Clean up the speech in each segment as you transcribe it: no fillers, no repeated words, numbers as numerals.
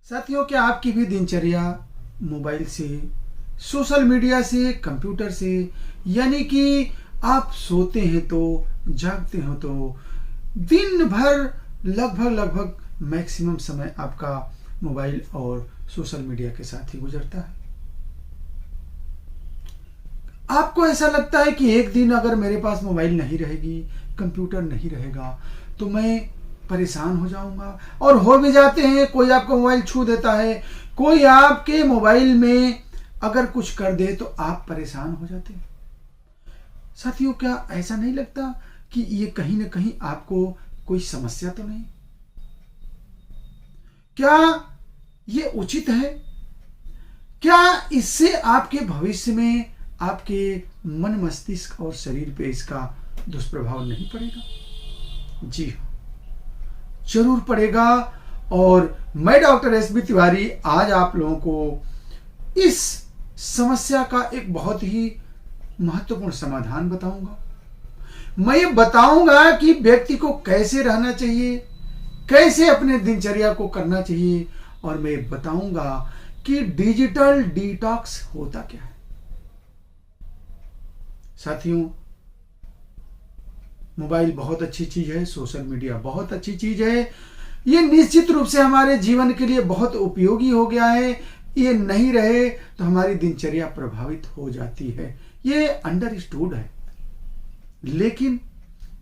साथियों, क्या आपकी भी दिनचर्या मोबाइल से, सोशल मीडिया से, कंप्यूटर से, यानी कि आप सोते हैं तो, जागते हो तो, दिन भर लगभग लगभग मैक्सिमम समय आपका मोबाइल और सोशल मीडिया के साथ ही गुजरता है। आपको ऐसा लगता है कि एक दिन अगर मेरे पास मोबाइल नहीं रहेगी, कंप्यूटर नहीं रहेगा, तो मैं परेशान हो जाऊंगा। और हो भी जाते हैं। कोई आपका मोबाइल छू देता है, कोई आपके मोबाइल में अगर कुछ कर दे तो आप परेशान हो जाते हैं। साथियों, क्या ऐसा नहीं लगता कि ये कहीं ना कहीं आपको कोई समस्या तो नहीं? क्या ये उचित है? क्या इससे आपके भविष्य में आपके मन, मस्तिष्क और शरीर पे इसका दुष्प्रभाव नहीं पड़ेगा? जी हाँ, जरूर पड़ेगा। और मैं डॉक्टर एस बी तिवारी आज आप लोगों को इस समस्या का एक बहुत ही महत्वपूर्ण समाधान बताऊंगा। मैं ये बताऊंगा कि व्यक्ति को कैसे रहना चाहिए, कैसे अपने दिनचर्या को करना चाहिए, और मैं बताऊंगा कि डिजिटल डिटॉक्स होता क्या है। साथियों, मोबाइल बहुत अच्छी चीज है, सोशल मीडिया बहुत अच्छी चीज है। ये निश्चित रूप से हमारे जीवन के लिए बहुत उपयोगी हो गया है। ये नहीं रहे तो हमारी दिनचर्या प्रभावित हो जाती है, ये अंडरस्टूड है। लेकिन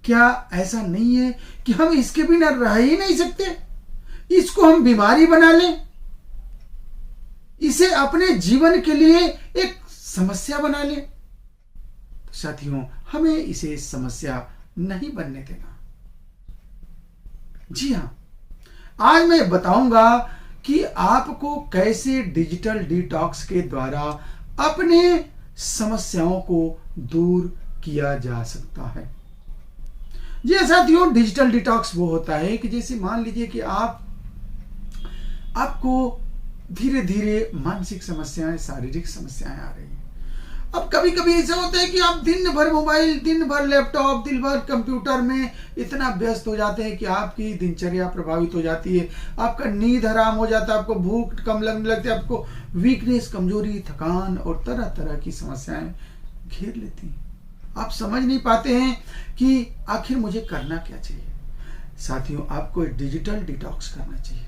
क्या ऐसा नहीं है कि हम इसके बिना रह ही नहीं सकते? इसको हम बीमारी बना लें, इसे अपने जीवन के लिए एक समस्या बना लें? तो साथियों, हमें इसे समस्या नहीं बनने देना। जी हां, आज मैं बताऊंगा कि आपको कैसे डिजिटल डिटॉक्स के द्वारा अपने समस्याओं को दूर किया जा सकता है। जी साथियों, डिजिटल डिटॉक्स वो होता है कि जैसे मान लीजिए कि आपको धीरे धीरे मानसिक समस्याएं, शारीरिक समस्याएं आ रही हैं। अब कभी कभी ऐसा होता है कि आप दिन भर मोबाइल, दिन भर लैपटॉप, दिन भर कंप्यूटर में इतना व्यस्त हो जाते हैं कि आपकी दिनचर्या प्रभावित हो जाती है। आपका नींद हराम हो जाता है, आपको भूख कम लगने लगती है, आपको वीकनेस, कमजोरी, थकान और तरह तरह की समस्याएं घेर लेती हैं। आप समझ नहीं पाते हैं कि आखिर मुझे करना क्या चाहिए। साथियों, आपको डिजिटल डिटॉक्स करना चाहिए।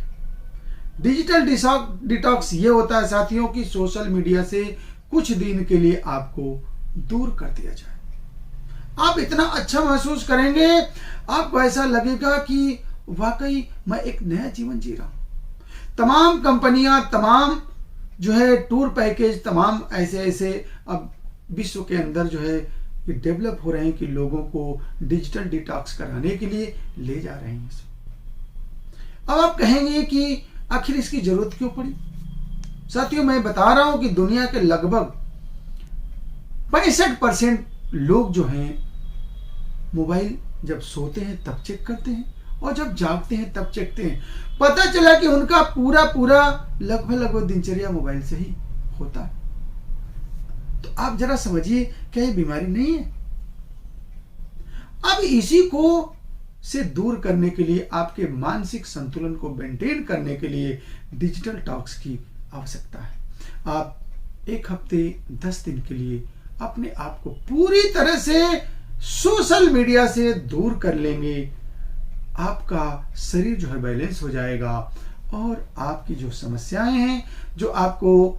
डिजिटल डिटॉक्स ये होता है साथियों कि सोशल मीडिया से कुछ दिन के लिए आपको दूर कर दिया जाए। आप इतना अच्छा महसूस करेंगे, आपको ऐसा लगेगा कि वाकई मैं एक नया जीवन जी रहा हूं। तमाम कंपनियां, तमाम जो है टूर पैकेज, तमाम ऐसे ऐसे अब विश्व के अंदर जो है ये डेवलप हो रहे हैं कि लोगों को डिजिटल डिटॉक्स कराने के लिए ले जा रहे हैं। अब आप कहेंगे कि आखिर इसकी जरूरत क्यों पड़ी? साथियों, मैं बता रहा हूं कि दुनिया के लगभग 65% लोग जो हैं मोबाइल जब सोते हैं तब चेक करते हैं, और जब जागते हैं तब चेकते हैं। पता चला कि उनका पूरा पूरा लगभग दिनचर्या मोबाइल से ही होता है। तो आप जरा समझिए, क्या ये बीमारी नहीं है? अब इसी को से दूर करने के लिए, आपके मानसिक संतुलन को मेंटेन करने के लिए डिजिटल टॉक्स की आवश्यकता है। आप एक हफ्ते 10 दिन के लिए अपने आप को पूरी तरह से सोशल मीडिया से दूर कर लेंगे। आपका शरीर जो है बैलेंस हो जाएगा, और आपकी जो समस्याएं हैं, जो आपको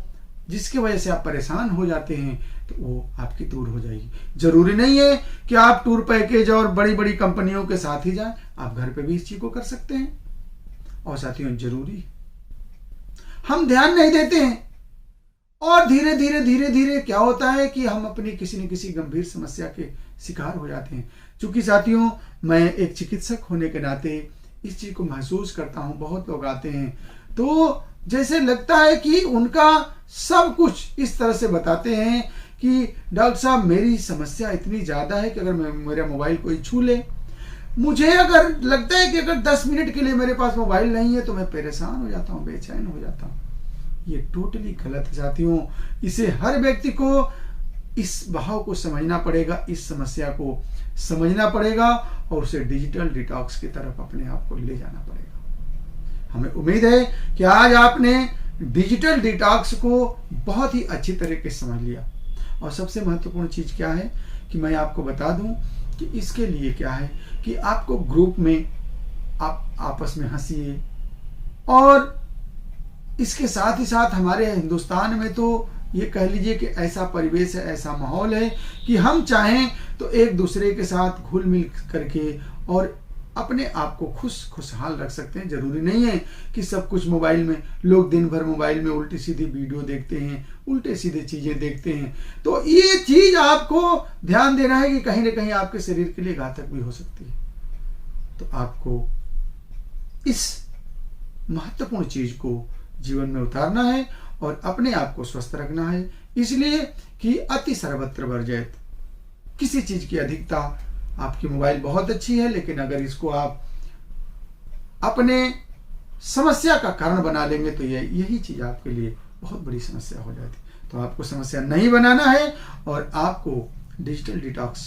जिसकी वजह से आप परेशान हो जाते हैं, तो वो आपकी दूर हो जाएगी। जरूरी नहीं है कि आप टूर पैकेज और बड़ी बड़ी कंपनियों के साथ ही जाएं, आप घर पे भी इस चीज को कर सकते हैं। और साथियों, जरूरी हम ध्यान नहीं देते हैं, और धीरे धीरे धीरे धीरे क्या होता है कि हम अपनी किसी न किसी गंभीर समस्या के शिकार हो जाते हैं। क्योंकि साथियों, मैं एक चिकित्सक होने के नाते इस चीज को महसूस करता हूं। बहुत लोग आते हैं तो जैसे लगता है कि उनका सब कुछ इस तरह से बताते हैं कि डॉक्टर साहब, मेरी समस्या इतनी ज्यादा है कि अगर मेरा मोबाइल कोई छू ले, मुझे अगर लगता है कि अगर 10 मिनट के लिए मेरे पास मोबाइल नहीं है तो मैं परेशान हो जाता हूँ, बेचैन हो जाता हूँ। ये टोटली गलत है साथियों। इसे हर व्यक्ति को इस भाव को समझना पड़ेगा, इस समस्या को समझना पड़ेगा, और उसे डिजिटल डिटॉक्स की तरफ अपने आप को ले जाना पड़ेगा। हमें उम्मीद है कि आज आपने डिजिटल डिटॉक्स को बहुत ही अच्छी तरीके से समझ लिया। और सबसे महत्वपूर्ण चीज़ क्या है कि मैं आपको बता दूं कि इसके लिए क्या है कि आपको ग्रुप में आप आपस में हंसिए, और इसके साथ ही साथ हमारे हिंदुस्तान में तो ये कह लीजिए कि ऐसा परिवेश है, ऐसा माहौल है कि हम चाहें तो एक दूसरे के साथ घुल मिल करके और अपने आप को खुशहाल रख सकते हैं। जरूरी नहीं है कि सब कुछ मोबाइल में, लोग दिन भर मोबाइल में उल्टी सीधी वीडियो देखते हैं, उल्टे सीधे चीजें देखते हैं, तो ये चीज आपको ध्यान देना है कि कहीं ना कहीं आपके शरीर के लिए घातक भी हो सकती है। तो आपको इस महत्वपूर्ण चीज को जीवन में उतारना है और अपने आप को स्वस्थ रखना है, इसलिए कि अति सर्वत्र वर्जयत। किसी चीज की अधिकता, आपकी मोबाइल बहुत अच्छी है लेकिन अगर इसको आप अपने समस्या का कारण बना लेंगे तो यही चीज आपके लिए बहुत बड़ी समस्या हो जाती। तो आपको समस्या नहीं बनाना है और आपको डिजिटल डिटॉक्स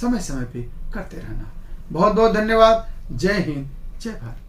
समय समय पे करते रहना। बहुत बहुत धन्यवाद। जय हिंद, जय भारत।